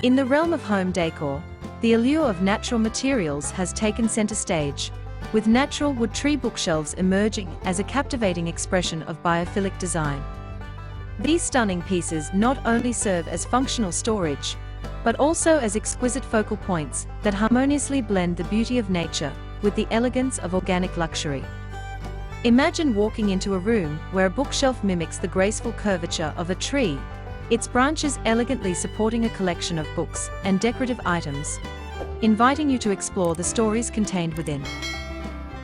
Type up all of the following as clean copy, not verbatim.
In the realm of home decor, the allure of natural materials has taken center stage, with natural wood tree bookshelves emerging as a captivating expression of biophilic design. These stunning pieces not only serve as functional storage, but also as exquisite focal points that harmoniously blend the beauty of nature with the elegance of organic luxury. Imagine walking into a room where a bookshelf mimics the graceful curvature of a tree, its branches elegantly supporting a collection of books and decorative items, inviting you to explore the stories contained within.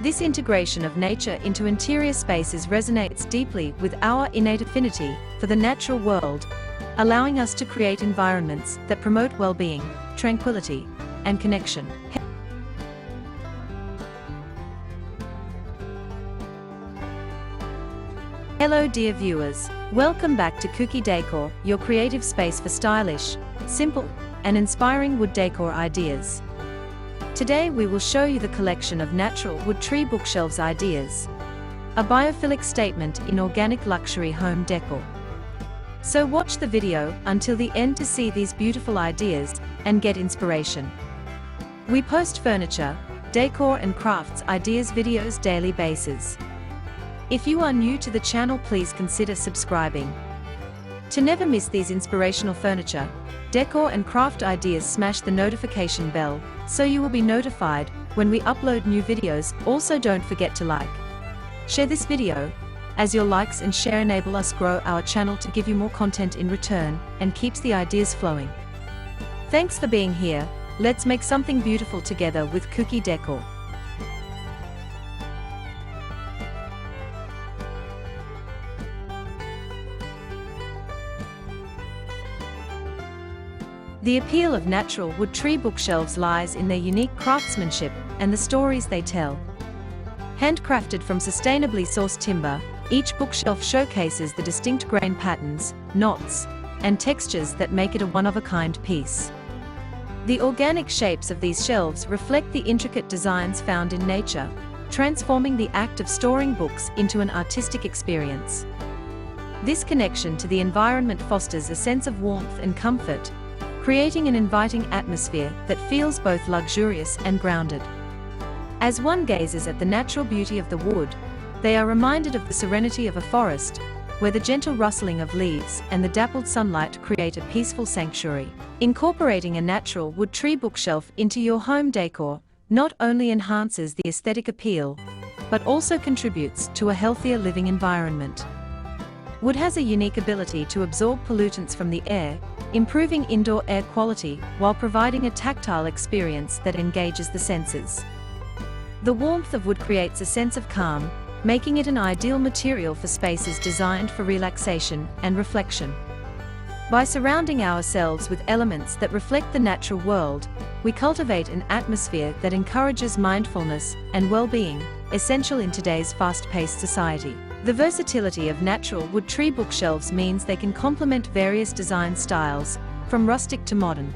This integration of nature into interior spaces resonates deeply with our innate affinity for the natural world, allowing us to create environments that promote well-being, tranquility, and connection. Hello dear viewers, welcome back to Cookie Décor, your creative space for stylish, simple, and inspiring wood decor ideas. Today we will show you the collection of natural wood tree bookshelves ideas, a biophilic statement in organic luxury home decor. So watch the video until the end to see these beautiful ideas and get inspiration. We post furniture, decor and crafts ideas videos daily basis. If you are new to the channel, please consider subscribing. To never miss these inspirational furniture, decor and craft ideas, smash the notification bell so you will be notified when we upload new videos. Also don't forget to like, share this video, as your likes and share enable us grow our channel to give you more content in return and keeps the ideas flowing. Thanks for being here. Let's make something beautiful together with Cookie Décor. The appeal of natural wood tree bookshelves lies in their unique craftsmanship and the stories they tell. Handcrafted from sustainably sourced timber, each bookshelf showcases the distinct grain patterns, knots, and textures that make it a one-of-a-kind piece. The organic shapes of these shelves reflect the intricate designs found in nature, transforming the act of storing books into an artistic experience. This connection to the environment fosters a sense of warmth and comfort, creating an inviting atmosphere that feels both luxurious and grounded. As one gazes at the natural beauty of the wood, they are reminded of the serenity of a forest, where the gentle rustling of leaves and the dappled sunlight create a peaceful sanctuary. Incorporating a natural wood tree bookshelf into your home decor not only enhances the aesthetic appeal, but also contributes to a healthier living environment. Wood has a unique ability to absorb pollutants from the air, improving indoor air quality while providing a tactile experience that engages the senses. The warmth of wood creates a sense of calm, making it an ideal material for spaces designed for relaxation and reflection. By surrounding ourselves with elements that reflect the natural world, we cultivate an atmosphere that encourages mindfulness and well-being, essential in today's fast-paced society. The versatility of natural wood tree bookshelves means they can complement various design styles, from rustic to modern.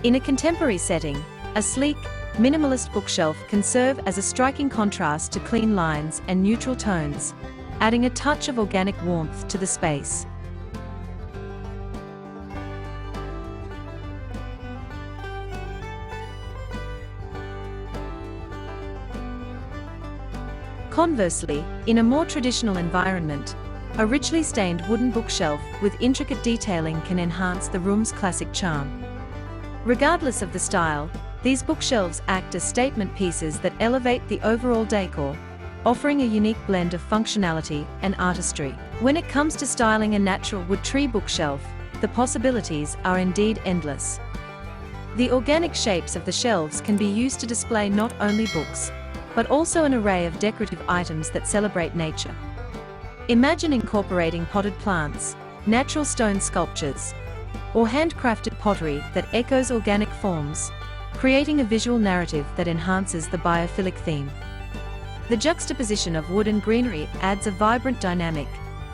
In a contemporary setting, a sleek, minimalist bookshelf can serve as a striking contrast to clean lines and neutral tones, adding a touch of organic warmth to the space. Conversely, in a more traditional environment, a richly stained wooden bookshelf with intricate detailing can enhance the room's classic charm. Regardless of the style, these bookshelves act as statement pieces that elevate the overall decor, offering a unique blend of functionality and artistry. When it comes to styling a natural wood tree bookshelf, the possibilities are indeed endless. The organic shapes of the shelves can be used to display not only books, but also an array of decorative items that celebrate nature. Imagine incorporating potted plants, natural stone sculptures, or handcrafted pottery that echoes organic forms, creating a visual narrative that enhances the biophilic theme. The juxtaposition of wood and greenery adds a vibrant dynamic,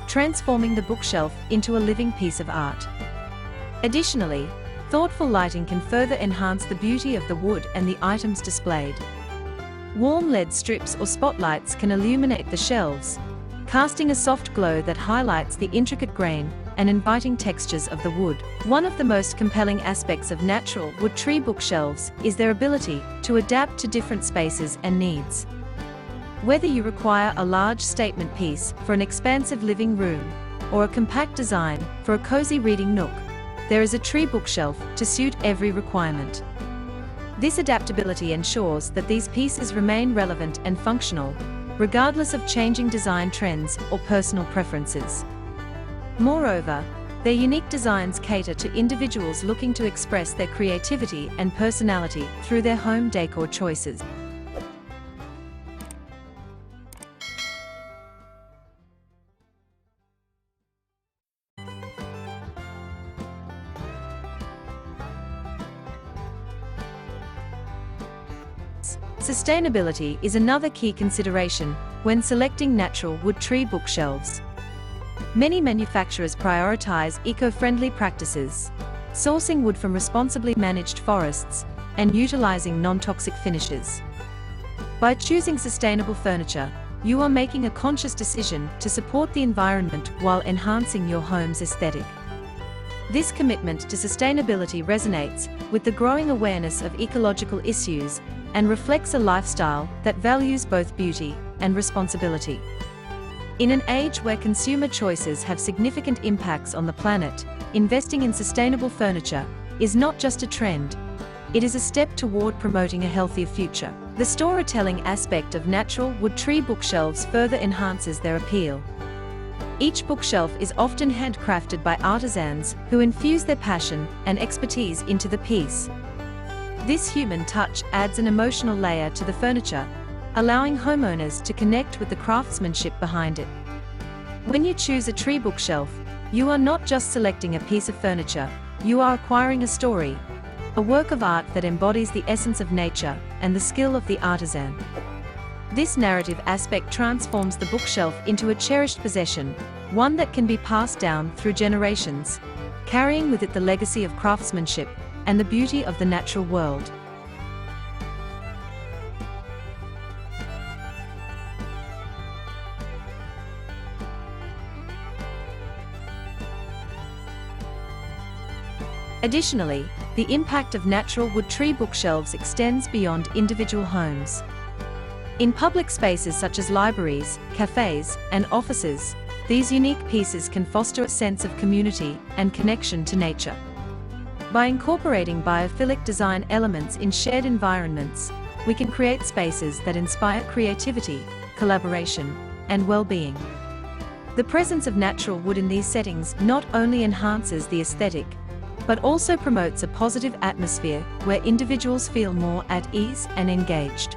transforming the bookshelf into a living piece of art. Additionally, thoughtful lighting can further enhance the beauty of the wood and the items displayed. Warm LED strips or spotlights can illuminate the shelves, casting a soft glow that highlights the intricate grain and inviting textures of the wood. One of the most compelling aspects of natural wood tree bookshelves is their ability to adapt to different spaces and needs. Whether you require a large statement piece for an expansive living room, or a compact design for a cozy reading nook, there is a tree bookshelf to suit every requirement. This adaptability ensures that these pieces remain relevant and functional, regardless of changing design trends or personal preferences. Moreover, their unique designs cater to individuals looking to express their creativity and personality through their home decor choices. Sustainability is another key consideration when selecting natural wood tree bookshelves. Many manufacturers prioritize eco-friendly practices, sourcing wood from responsibly managed forests, and utilizing non-toxic finishes. By choosing sustainable furniture, you are making a conscious decision to support the environment while enhancing your home's aesthetic. This commitment to sustainability resonates with the growing awareness of ecological issues and reflects a lifestyle that values both beauty and responsibility. In an age where consumer choices have significant impacts on the planet, investing in sustainable furniture is not just a trend, it is a step toward promoting a healthier future. The storytelling aspect of natural wood tree bookshelves further enhances their appeal. Each bookshelf is often handcrafted by artisans who infuse their passion and expertise into the piece. This human touch adds an emotional layer to the furniture, allowing homeowners to connect with the craftsmanship behind it. When you choose a tree bookshelf, you are not just selecting a piece of furniture, you are acquiring a story, a work of art that embodies the essence of nature and the skill of the artisan. This narrative aspect transforms the bookshelf into a cherished possession, one that can be passed down through generations, carrying with it the legacy of craftsmanship and the beauty of the natural world. Additionally, the impact of natural wood tree bookshelves extends beyond individual homes. In public spaces such as libraries, cafes, and offices, these unique pieces can foster a sense of community and connection to nature. By incorporating biophilic design elements in shared environments, we can create spaces that inspire creativity, collaboration, and well-being. The presence of natural wood in these settings not only enhances the aesthetic, but also promotes a positive atmosphere where individuals feel more at ease and engaged.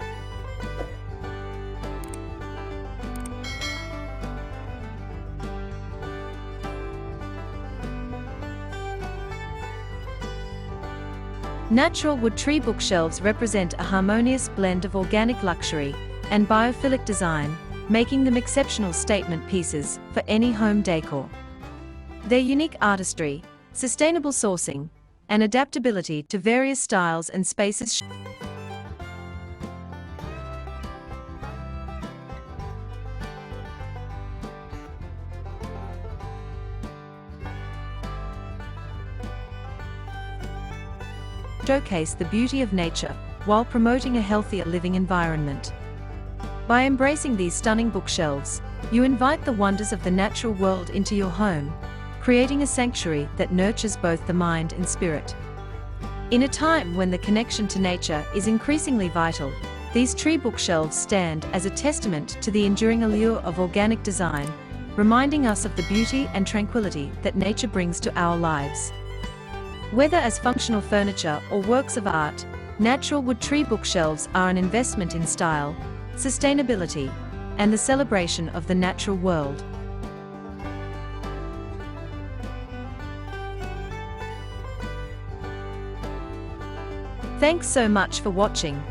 Natural wood tree bookshelves represent a harmonious blend of organic luxury and biophilic design, making them exceptional statement pieces for any home decor. Their unique artistry, sustainable sourcing, and adaptability to various styles and spaces showcase the beauty of nature while promoting a healthier living environment. By embracing these stunning bookshelves, you invite the wonders of the natural world into your home, creating a sanctuary that nurtures both the mind and spirit. In a time when the connection to nature is increasingly vital, these tree bookshelves stand as a testament to the enduring allure of organic design, reminding us of the beauty and tranquility that nature brings to our lives. Whether as functional furniture or works of art, natural wood tree bookshelves are an investment in style, sustainability, and the celebration of the natural world. Thanks so much for watching.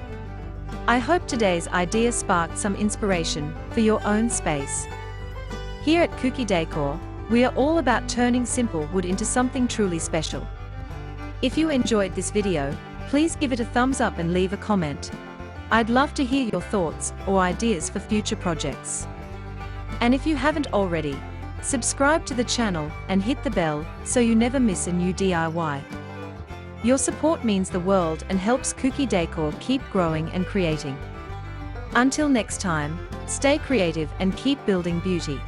I hope today's idea sparked some inspiration for your own space. Here at Decor, we are all about turning simple wood into something truly special. If you enjoyed this video, please give it a thumbs up and leave a comment. I'd love to hear your thoughts or ideas for future projects. And if you haven't already, Subscribe to the channel and hit the bell so you never miss a new DIY. Your support means the world and helps Kooky Decor keep growing and creating. Until next time, stay creative and keep building beauty.